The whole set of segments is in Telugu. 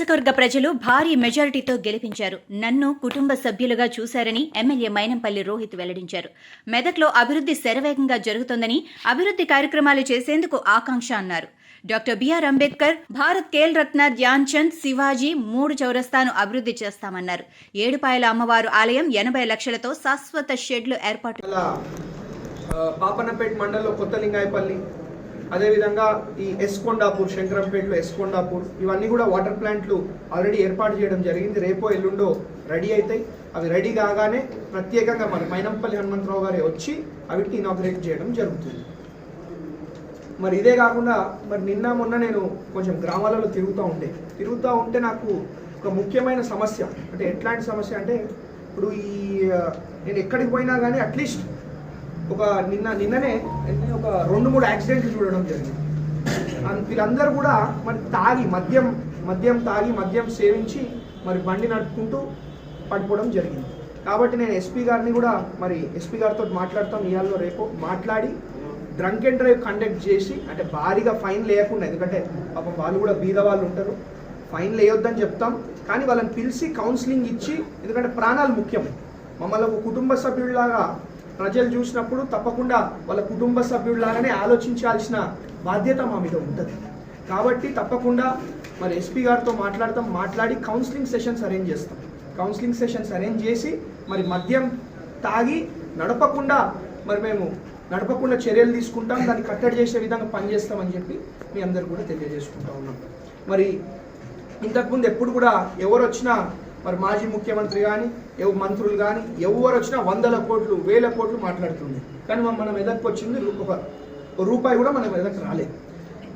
నియోజకవర్గ ప్రజలు భారీ మెజారిటీతో గెలిపించారు. నన్ను కుటుంబ సభ్యులుగా చూశారని ఎమ్మెల్యే మైనంపల్లి రోహిత్ వెల్లడించారు. మెదక్లో అభివృద్ధి శరవేగంగా జరుగుతోందని, అభివృద్ధి కార్యక్రమాలు చేసేందుకు ఆకాంక్ష అన్నారు. డాక్టర్ బిఆర్ అంబేద్కర్, భారత్ ఖేల్ రత్న ధ్యాన్ చంద్, శివాజీ 3 చౌరస్తాను అభివృద్ధి చేస్తామన్నారు. ఏడుపాయల అమ్మవారు ఆలయం 80 లక్షలతో శాశ్వత షెడ్లు ఏర్పాటు. పాపన్నపేట మండలంలో కొత్తలింగాయపల్లి, అదేవిధంగా ఈ ఎస్కొండాపూర్, శంకరంపేటలో ఎస్కొండాపూర్, ఇవన్నీ కూడా వాటర్ ప్లాంట్లు ఆల్రెడీ ఏర్పాటు చేయడం జరిగింది. రేపో ఎల్లుండో రెడీ అవుతాయి. అవి రెడీ కాగానే ప్రత్యేకంగా మన మైనంపల్లి హనుమంతరావు గారే వచ్చి అవిటికి ఇనాగ్రేట్ చేయడం జరుగుతుంది. మరి ఇదే కాకుండా మరి నిన్న మొన్న నేను కొంచెం గ్రామాలలో తిరుగుతూ ఉంటే నాకు ఒక ముఖ్యమైన సమస్య, అంటే ఎట్లాంటి సమస్య అంటే, ఇప్పుడు నేను ఎక్కడికి పోయినా కానీ అట్లీస్ట్ ఒక నిన్ననే ఒక 2-3 యాక్సిడెంట్లు చూడడం జరిగింది. వీళ్ళందరూ కూడా మరి తాగి మద్యం సేవించి మరి బండి నడుపుకుంటూ పడిపోవడం జరిగింది. కాబట్టి నేను ఎస్పీ గారిని కూడా మరి ఎస్పీ గారితో మాట్లాడతాం, ఇవాళ రేపు మాట్లాడి డ్రంక్ అండ్ డ్రైవ్ కండక్ట్ చేసి, అంటే భారీగా ఫైన్ లేకుండా, ఎందుకంటే పాపం వాళ్ళు కూడా బీద వాళ్ళు ఉంటారు, ఫైన్ వేయొద్దని చెప్తాం. కానీ వాళ్ళని పిలిచి కౌన్సిలింగ్ ఇచ్చి, ఎందుకంటే ప్రాణాలు ముఖ్యం. మమ్మల్ని ఒక కుటుంబ సభ్యుడిలాగా ప్రజలు చూసినప్పుడు తప్పకుండా వాళ్ళ కుటుంబ సభ్యుడిలాగానే ఆలోచించాల్సిన బాధ్యత మా మీద ఉంటుంది. కాబట్టి తప్పకుండా మరి ఎస్పీ గారితో మాట్లాడి కౌన్సిలింగ్ సెషన్స్ అరేంజ్ చేసి మరి మద్యం తాగి నడపకుండా చర్యలు తీసుకుంటాం, దాన్ని కట్టడి చేసే విధంగా పనిచేస్తామని చెప్పి మీ అందరు కూడా తెలియజేసుకుంటా ఉన్నాం. మరి ఇంతకుముందు ఎప్పుడు కూడా ఎవరు వచ్చినా, మరి మాజీ ముఖ్యమంత్రి కానీ మంత్రులు కానీ ఎవరు వచ్చినా 100 కోట్లు 1000 కోట్లు మాట్లాడుతుంది. కానీ మన మెదక్కి వచ్చింది ఒక రూపాయి కూడా మన మెదక్ రాలేదు.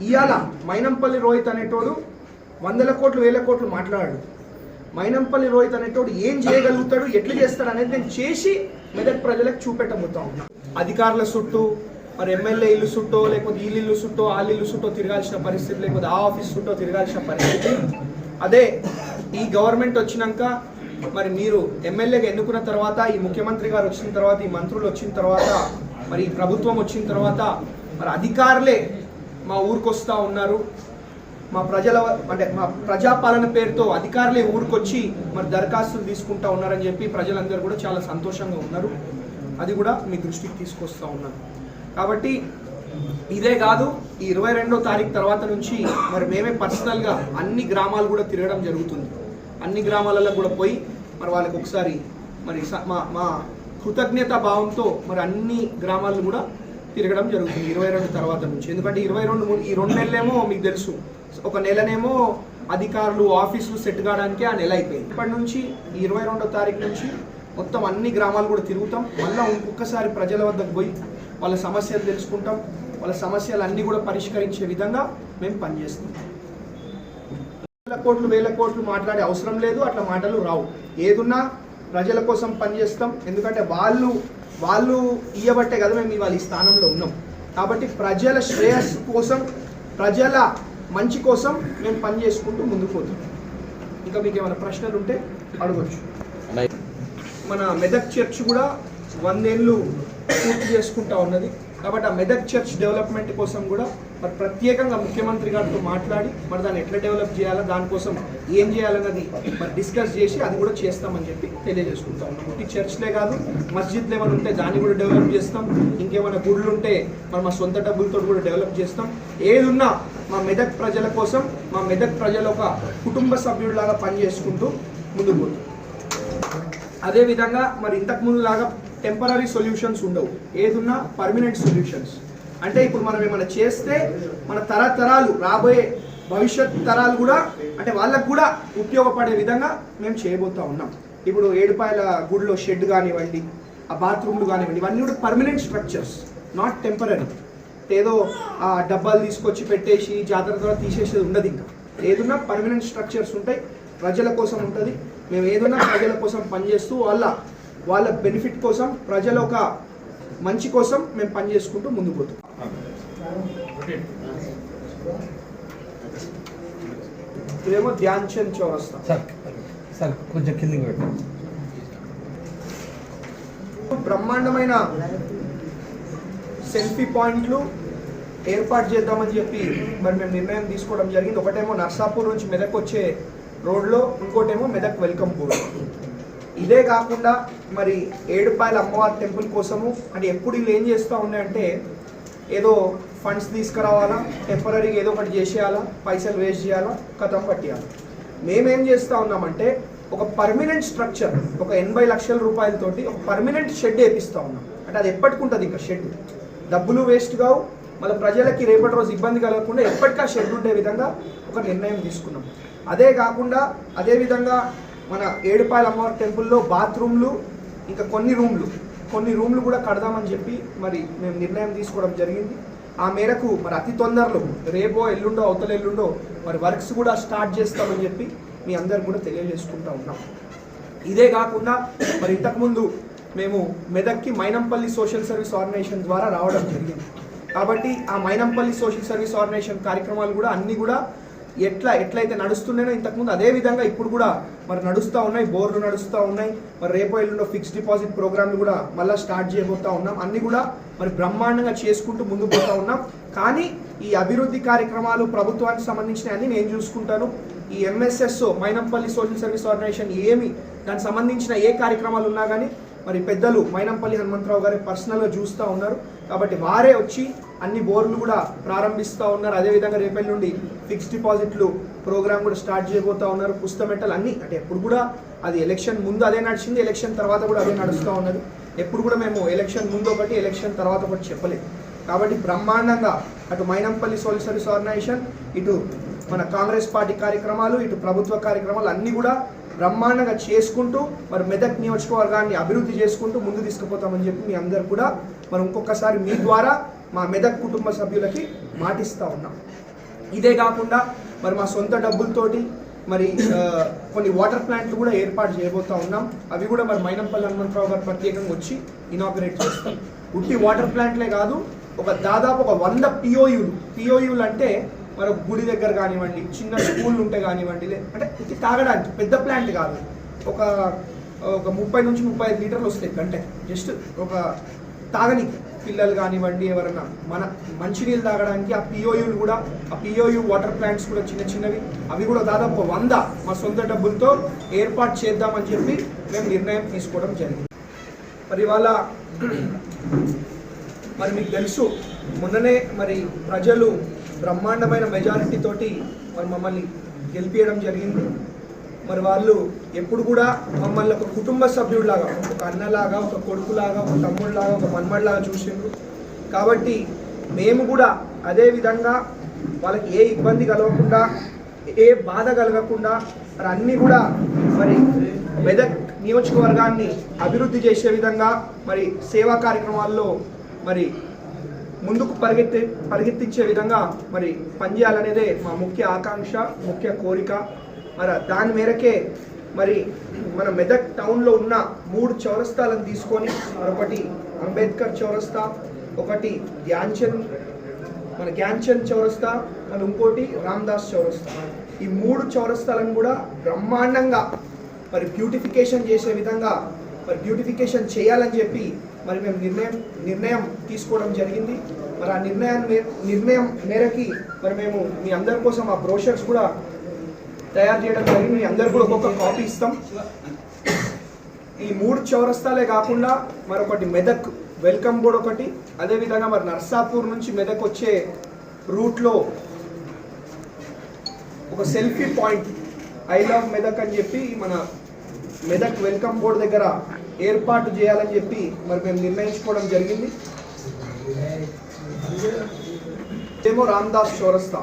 ఇవాళ మైనంపల్లి రోహిత్ అనేటోడు 100 కోట్లు 1000 కోట్లు మాట్లాడాడు. మైనంపల్లి రోహిత్ అనేటోడు ఏం చేయగలుగుతాడు, ఎట్లా చేస్తాడు అనేది నేను చేసి మెదక్ ప్రజలకు చూపెట్టబోతా ఉన్నా. అధికారుల చుట్టూ, మరి ఎమ్మెల్యే ఇల్లు చుట్టూ, లేకపోతే ఇల్లు చుట్టూ ఇల్లు చుట్టూ తిరగాల్సిన పరిస్థితి, లేకపోతే ఆ ఆఫీస్ చుట్టూ తిరగాల్సిన పరిస్థితి. అదే ఈ గవర్నమెంట్ వచ్చినాక, మరి మీరు ఎమ్మెల్యేగా ఎన్నుకున్న తర్వాత, ఈ ముఖ్యమంత్రి గారు వచ్చిన తర్వాత, ఈ మంత్రులు వచ్చిన తర్వాత, మరి ఈ ప్రభుత్వం వచ్చిన తర్వాత, మరి అధికారులే మా ఊరికి వస్తూ ఉన్నారు. మా ప్రజాపాలన పేరుతో అధికారులే ఊరికొచ్చి మరి దరఖాస్తులు తీసుకుంటా ఉన్నారని చెప్పి ప్రజలందరూ కూడా చాలా సంతోషంగా ఉన్నారు. అది కూడా మీ దృష్టికి తీసుకొస్తా ఉన్నాను. కాబట్టి ఇదే కాదు, ఈ 22వ తారీఖు తర్వాత నుంచి మరి మేమే పర్సనల్గా అన్ని గ్రామాలు కూడా తిరగడం జరుగుతుంది. అన్ని గ్రామాలలో కూడా పోయి మరి వాళ్ళకి ఒకసారి మరి మా కృతజ్ఞతా భావంతో మరి అన్ని గ్రామాలను కూడా తిరగడం జరుగుతుంది 22 తర్వాత నుంచి. ఎందుకంటే 2 నెలలేమో మీకు తెలుసు, ఒక నెలనేమో అధికారులు ఆఫీసులు సెట్ కావడానికి ఆ నెల అయిపోయింది. ఇప్పటి నుంచి ఈ 22వ తారీఖు నుంచి మొత్తం అన్ని గ్రామాలు కూడా తిరుగుతాం. మళ్ళీ ఇంకొకసారి ప్రజల వద్దకు పోయి వాళ్ళ సమస్యలు తెలుసుకుంటాం. వాళ్ళ సమస్యలు అన్నీ కూడా పరిష్కరించే విధంగా మేము పనిచేస్తాం. 100 కోట్లు 1000 కోట్లు మాట్లాడే అవసరం లేదు, అట్లా మాటలు రావు. ఏదున్నా ప్రజల కోసం పనిచేస్తాం. ఎందుకంటే వాళ్ళు ఇయ్యబట్టే కదా మేము ఇవాళ ఈ స్థానంలో ఉన్నాం. కాబట్టి ప్రజల శ్రేయస్సు కోసం, ప్రజల మంచి కోసం మేము పనిచేసుకుంటూ ముందుకు పోతాం. ఇంకా మీకు ఏమైనా ప్రశ్నలు ఉంటే అడగచ్చు. మన మెదక్ చర్చ్ కూడా 100 ఏళ్ళు పూర్తి చేసుకుంటా ఉన్నది. కాబట్టి ఆ మెదక్ చర్చ్ డెవలప్మెంట్ కోసం కూడా మరి ప్రత్యేకంగా ముఖ్యమంత్రి గారితో మాట్లాడి మరి దాన్ని ఎట్లా డెవలప్ చేయాలో, దానికోసం ఏం చేయాలన్నది మరి డిస్కస్ చేసి అది కూడా చేస్తామని చెప్పి తెలియజేసుకుంటా ఉన్నాం. ఈ చర్చ్లే కాదు, మస్జిద్లు ఏమైనా ఉంటే దాన్ని కూడా డెవలప్ చేస్తాం. ఇంకేమైనా గుళ్ళు ఉంటే మరి మా సొంత డబ్బులతో కూడా డెవలప్ చేస్తాం. ఏదున్నా మా మెదక్ ప్రజల కోసం, మా మెదక్ ప్రజల ఒక కుటుంబ సభ్యుడిలాగా పనిచేసుకుంటూ ముందుకు పోతాం. అదేవిధంగా మరి ఇంతకుముందు లాగా టెంపరీ సొల్యూషన్స్ ఉండవు, ఏదున్నా పర్మనెంట్ సొల్యూషన్స్. అంటే ఇప్పుడు మనం ఏమైనా చేస్తే మన తరతరాలు, రాబోయే భవిష్యత్ తరాలు కూడా, అంటే వాళ్ళకు కూడా ఉపయోగపడే విధంగా మేము చేయబోతూ ఉన్నాం. ఇప్పుడు ఏడుపాయల గుడిలో షెడ్ కానివ్వండి, ఆ బాత్రూమ్లు కానివ్వండి, ఇవన్నీ కూడా పర్మనెంట్ స్ట్రక్చర్స్, నాట్ టెంపరీ. ఏదో ఆ డబ్బాలు తీసుకొచ్చి పెట్టేసి జాతర ద్వారా తీసేసేది ఉండదు. ఇంకా ఏదున్నా పర్మనెంట్ స్ట్రక్చర్స్ ఉంటాయి, ప్రజల కోసం ఉంటుంది. మేము ఏదైనా ప్రజల కోసం పనిచేస్తూ వాళ్ళ బెనిఫిట్ కోసం, ప్రజల ఒక మంచి కోసం మేము పనిచేసుకుంటూ ముందుకు పోతాం. ఇదేమో ధ్యాన్ చంద్ చౌరస్తా. సార్ కొంచెం కిందికి పెట్టండి. బ్రహ్మాండమైన సెల్ఫీ పాయింట్లు ఏర్పాటు చేద్దామని చెప్పి మరి మేము నిర్ణయం తీసుకోవడం జరిగింది. ఒకటేమో నర్సాపూర్ నుంచి మెదక్ వచ్చే రోడ్లో, ఇంకోటేమో మెదక్ వెల్కమ్ బోర్డు. ఇదే కాకుండా మరి ఏడుపాయల అమ్మవారి టెంపుల్ కోసము అంటే ఎప్పుడు వీళ్ళు ఏం చేస్తూ ఉన్నాయంటే ఏదో ఫండ్స్ తీసుకురావాలా, టెంపరీగా ఏదో ఒకటి చేసేయాలా, పైసలు వేస్ట్ చేయాలా, కథం పట్టేయాలి. మేమేం చేస్తూ ఉన్నామంటే ఒక పర్మనెంట్ స్ట్రక్చర్, ఒక 80 లక్షల రూపాయలతోటి ఒక పర్మనెంట్ షెడ్ వేపిస్తూ ఉన్నాం. అంటే అది ఎప్పటికుంటుంది, ఇంకా షెడ్ డబ్బులు వేస్ట్ కావు, మళ్ళీ ప్రజలకి రేపటి రోజు ఇబ్బంది కలగకుండా ఎప్పటికీ ఆ షెడ్ ఉండే విధంగా ఒక నిర్ణయం తీసుకున్నాం. అదే కాకుండా అదేవిధంగా మన ఏడుపాయల అమ్మవారి టెంపుల్లో బాత్రూమ్లు, ఇంకా కొన్ని రూమ్లు కూడా కడదామని చెప్పి మరి మేము నిర్ణయం తీసుకోవడం జరిగింది. ఆ మేరకు మరి అతి తొందరలో రేపో ఎల్లుండో అవతల ఎల్లుండో మరి వర్క్స్ కూడా స్టార్ట్ చేస్తామని చెప్పి మీ అందరు కూడా తెలియజేసుకుంటూ ఉన్నాం. ఇదే కాకుండా మరి ఇంతకుముందు మేము మెదక్కి మైనంపల్లి సోషల్ సర్వీస్ ఆర్గనైజేషన్ ద్వారా రావడం జరిగింది. కాబట్టి ఆ మైనంపల్లి సోషల్ సర్వీస్ ఆర్గనైజేషన్ కార్యక్రమాలు కూడా అన్నీ కూడా ఎట్లయితే నడుస్తున్నాయో ఇంతకుముందు అదే విధంగా ఇప్పుడు కూడా మరి నడుస్తూ ఉన్నాయి, బోర్లు నడుస్తూ ఉన్నాయి. మరి రేపో ఎల్లుండో ఫిక్స్డ్ డిపాజిట్ ప్రోగ్రామ్లు కూడా మళ్ళీ స్టార్ట్ చేయబోతూ ఉన్నాం. అన్నీ కూడా మరి బ్రహ్మాండంగా చేసుకుంటూ ముందుకు పోతూ ఉన్నాం. కానీ ఈ అభివృద్ధి కార్యక్రమాలు ప్రభుత్వానికి సంబంధించిన అన్ని నేను చూసుకుంటాను. ఈ MSS Mynampally social service organisation దానికి సంబంధించిన ఏ కార్యక్రమాలు ఉన్నా కానీ మరి పెద్దలు మైనంపల్లి హనుమంతరావు గారు పర్సనల్గా చూస్తూ ఉన్నారు. కాబట్టి వారే వచ్చి అన్ని బోర్లు కూడా ప్రారంభిస్తూ ఉన్నారు. అదేవిధంగా రేపటి నుండి ఫిక్స్డ్ డిపాజిట్లు ప్రోగ్రామ్ కూడా స్టార్ట్ చేయబోతూ ఉన్నారు. పుస్తమెట్టలు అన్నీ అంటే ఎప్పుడు కూడా అది ఎలక్షన్ ముందు అదే నడిచింది, ఎలక్షన్ తర్వాత కూడా అదే నడుస్తూ ఉన్నది. ఎప్పుడు కూడా మేము ఎలక్షన్ ముందు ఒకటి, ఎలక్షన్ తర్వాత ఒకటి చెప్పలేదు. కాబట్టి బ్రహ్మాండంగా అటు మైనంపల్లి సోషల్ సర్వీస్ ఆర్గనైజేషన్, ఇటు మన కాంగ్రెస్ పార్టీ కార్యక్రమాలు, ఇటు ప్రభుత్వ కార్యక్రమాలు అన్నీ కూడా బ్రహ్మాండంగా చేసుకుంటూ మరి మెదక్ నియోజకవర్గాన్ని అభివృద్ధి చేసుకుంటూ ముందు తీసుకుపోతామని చెప్పి మీ అందరు కూడా మరి ఇంకొకసారి మీ ద్వారా మా మెదక్ కుటుంబ సభ్యులకి మాటిస్తూ ఉన్నాం. ఇదే కాకుండా మరి మా సొంత డబ్బులతోటి మరి కొన్ని వాటర్ ప్లాంట్లు కూడా ఏర్పాటు చేయబోతూ ఉన్నాం. అవి కూడా మరి మైనంపల్లి హనుమంతరావు గారు ప్రత్యేకంగా వచ్చి ఇనాగ్రేట్ చేస్తాం. ఉట్టి వాటర్ ప్లాంట్లే కాదు, దాదాపు 100 పిఓయూలు అంటే మరి గుడి దగ్గర కానివ్వండి, చిన్న స్కూళ్ళు ఉంటే కానివ్వండి, అంటే ఇది తాగడానికి పెద్ద ప్లాంట్ కాదు, ఒక 30 నుంచి 35 లీటర్లు వస్తాయి గంటకి. జస్ట్ ఒక తాగనికి పిల్లలు కానివ్వండి, ఎవరైనా మన మంచినీళ్ళు తాగడానికి ఆ పిఓయూలు కూడా, ఆ పిఓయూ వాటర్ ప్లాంట్స్ కూడా చిన్నవి, అవి కూడా దాదాపు 100 మా సొంత డబ్బులతో ఏర్పాటు చేద్దామని చెప్పి మేము నిర్ణయం తీసుకోవడం జరిగింది. మరి ఇవాళ మరి మీకు తెలుసు, మొన్ననే మరి ప్రజలు బ్రహ్మాండమైన మెజారిటీ తోటి మరి మమ్మల్ని గెలిపించడం జరిగింది. మరి వాళ్ళు ఎప్పుడు కూడా మమ్మల్ని ఒక కుటుంబ సభ్యుడిలాగా, ఒక అన్నలాగా, ఒక కొడుకులాగా, ఒక తమ్ముడిలాగా, ఒక మన్మడిలాగా చూసిండ్రు. కాబట్టి మేము కూడా అదే విధంగా వాళ్ళకి ఏ ఇబ్బంది కలగకుండా, ఏ బాధ కలగకుండా మరి అన్నీ కూడా మరి మెదక్ నియోజకవర్గాన్ని అభివృద్ధి చేసే విధంగా మరి సేవా కార్యక్రమాల్లో మరి ముందుకు పరిగెత్తించే విధంగా మరి పనిచేయాలనేదే మా ముఖ్య ఆకాంక్ష, ముఖ్య కోరిక. మరి దాని మేరకే మరి మన మెదక్ టౌన్లో ఉన్న 3 చౌరస్తాలను తీసుకొని మరొకటి అంబేద్కర్ చౌరస్తా, ఒకటి జ్ఞాన్చంద్ చౌరస్తా, మరి ఇంకోటి రామ్దాస్ చౌరస్తా, ఈ 3 చౌరస్తాలను కూడా బ్రహ్మాండంగా మరి బ్యూటిఫికేషన్ చేసే విధంగా మరి బ్యూటిఫికేషన్ చేయాలని చెప్పి మరి మేము నిర్ణయం తీసుకోవడం జరిగింది. మరి ఆ నిర్ణయం మేరకి మరి మేము మీ అందరి కోసం ఆ బ్రోషర్స్ కూడా తయారు చేయడం జరిగింది. మీ అందరు కూడా ఒక్కొక్క కాపీ ఇస్తాం. ఈ 3 చౌరస్తాలే కాకుండా మరొకటి మెదక్ వెల్కమ్ బోర్డ్ ఒకటి, అదేవిధంగా మరి నర్సాపూర్ నుంచి మెదక్ వచ్చే రూట్లో ఒక selfie point I love Medak అని చెప్పి మన మెదక్ వెల్కమ్ బోర్డ్ దగ్గర ఏర్పాటు చేయాలని చెప్పి మరి మేము నిర్ణయించుకోవడం జరిగింది. ఏమో రామ్దాస్ చౌరస్తా,